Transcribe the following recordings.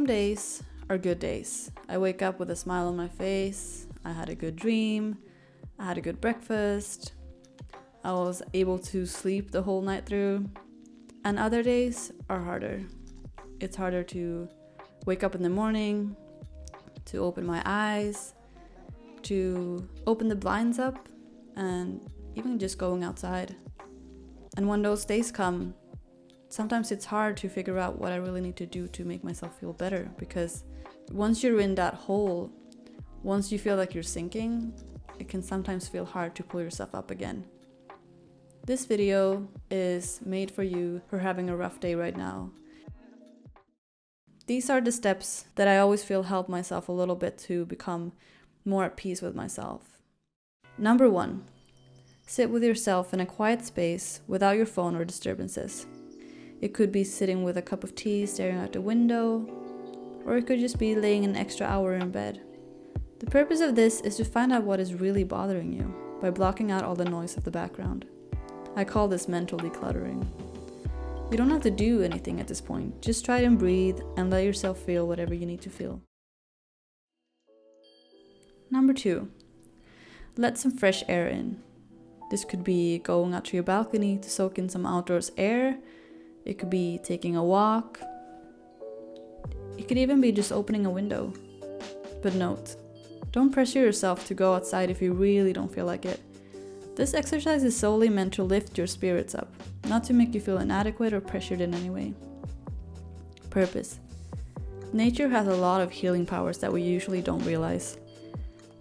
days are good days. I wake up with a smile on my face. I had a good dream. I had a good breakfast. I was able to sleep the whole night through. And other days are harder. It's harder to wake up in the morning, to open my eyes, to open the blinds up, and even just going outside. And when those days come, sometimes it's hard to figure out what I really need to do to make myself feel better, because once you're in that hole, once you feel like you're sinking, it can sometimes feel hard to pull yourself up again. This video is made for you who are having a rough day right now. These are the steps that I always feel help myself a little bit to become more at peace with myself. Number 1, sit with yourself in a quiet space without your phone or disturbances. It could be sitting with a cup of tea staring out the window, or it could just be laying an extra hour in bed. The purpose of this is to find out what is really bothering you by blocking out all the noise of the background. I call this mental decluttering. You don't have to do anything at this point. Just try and breathe and let yourself feel whatever you need to feel. Number 2, let some fresh air in. This could be going out to your balcony to soak in some outdoors air. It could be taking a walk. It could even be just opening a window. But note, don't pressure yourself to go outside if you really don't feel like it. This exercise is solely meant to lift your spirits up, not to make you feel inadequate or pressured in any way. Purpose. Nature has a lot of healing powers that we usually don't realize.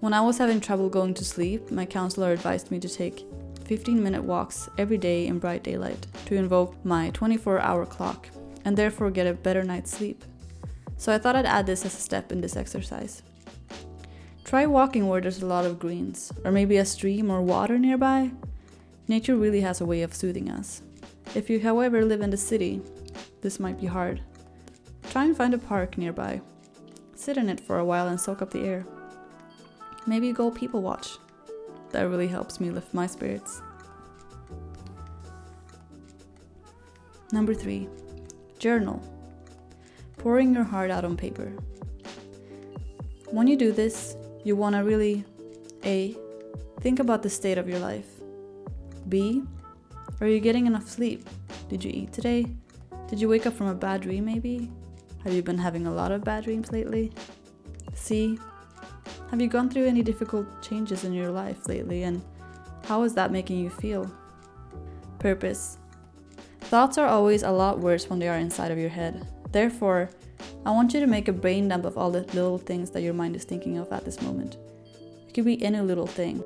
When I was having trouble going to sleep, my counselor advised me to take 15-minute walks every day in bright daylight to invoke my 24-hour clock and therefore get a better night's sleep. So I thought I'd add this as a step in this exercise. Try walking where there's a lot of greens, or maybe a stream or water nearby. Nature really has a way of soothing us. If you, however, live in the city, this might be hard. Try and find a park nearby. Sit in it for a while and soak up the air. Maybe go people watch. That really helps me lift my spirits. Number 3, journal. Pouring your heart out on paper. When you do this, you want to really A, think about the state of your life. B, are you getting enough sleep? Did you eat today? Did you wake up from a bad dream maybe? Have you been having a lot of bad dreams lately? C, have you gone through any difficult changes in your life lately, and how is that making you feel? Purpose. Thoughts are always a lot worse when they are inside of your head. Therefore, I want you to make a brain dump of all the little things that your mind is thinking of at this moment. It could be any little thing.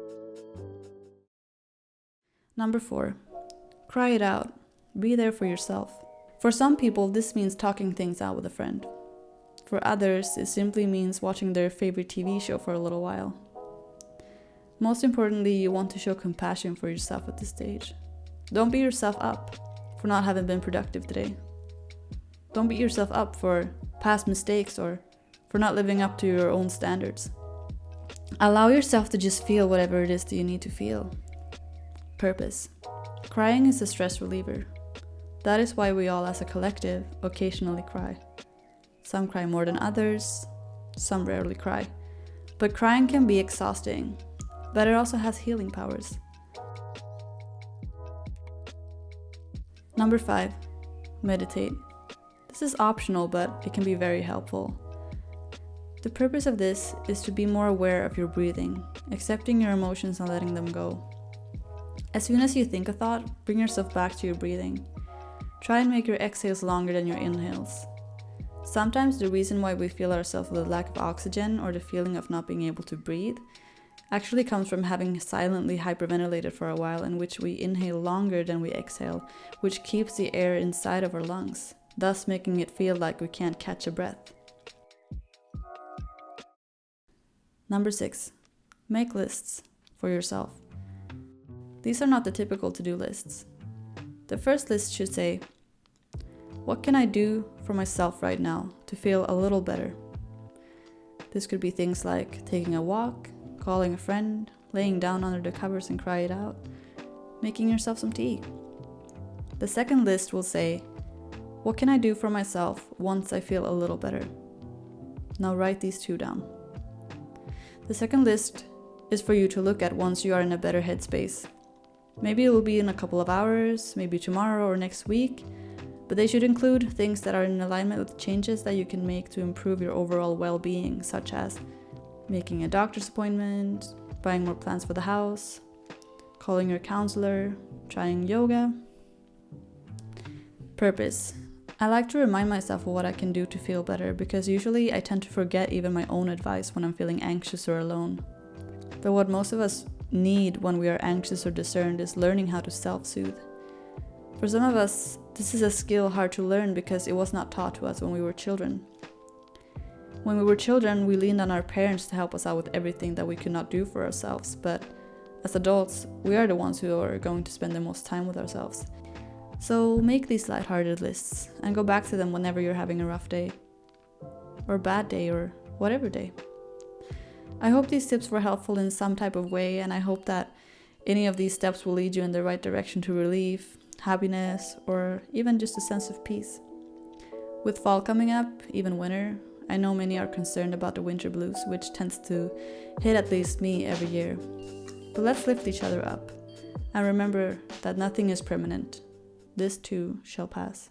Number 4, cry it out. Be there for yourself. For some people, this means talking things out with a friend. For others, it simply means watching their favorite TV show for a little while. Most importantly, you want to show compassion for yourself at this stage. Don't beat yourself up for not having been productive today. Don't beat yourself up for past mistakes or for not living up to your own standards. Allow yourself to just feel whatever it is that you need to feel. Purpose. Crying is a stress reliever. That is why we all as a collective occasionally cry. Some cry more than others, some rarely cry. But crying can be exhausting, but it also has healing powers. Number 5, meditate. This is optional, but it can be very helpful. The purpose of this is to be more aware of your breathing, accepting your emotions and letting them go. As soon as you think a thought, bring yourself back to your breathing. Try and make your exhales longer than your inhales. Sometimes the reason why we feel ourselves with a lack of oxygen or the feeling of not being able to breathe actually comes from having silently hyperventilated for a while, in which we inhale longer than we exhale, which keeps the air inside of our lungs, thus making it feel like we can't catch a breath. Number 6, make lists for yourself. These are not the typical to-do lists. The first list should say, what can I do for myself right now to feel a little better? This could be things like taking a walk, calling a friend, laying down under the covers and cry it out, making yourself some tea. The second list will say, what can I do for myself once I feel a little better? Now write these 2 down. The second list is for you to look at once you are in a better headspace. Maybe it will be in a couple of hours, maybe tomorrow or next week, but they should include things that are in alignment with changes that you can make to improve your overall well-being, such as making a doctor's appointment, buying more plants for the house, calling your counselor, trying yoga. Purpose. I like to remind myself of what I can do to feel better because usually I tend to forget even my own advice when I'm feeling anxious or alone. But what most of us need when we are anxious or discerned is learning how to self-soothe. For some of us, this is a skill hard to learn because it was not taught to us when we were children. When we were children, we leaned on our parents to help us out with everything that we could not do for ourselves, but as adults, we are the ones who are going to spend the most time with ourselves. So make these lighthearted lists and go back to them whenever you're having a rough day, or bad day, or whatever day. I hope these tips were helpful in some type of way, and I hope that any of these steps will lead you in the right direction to relief, happiness, or even just a sense of peace. With fall coming up, even winter, I know many are concerned about the winter blues, which tends to hit at least me every year. But let's lift each other up and remember that nothing is permanent. This too shall pass.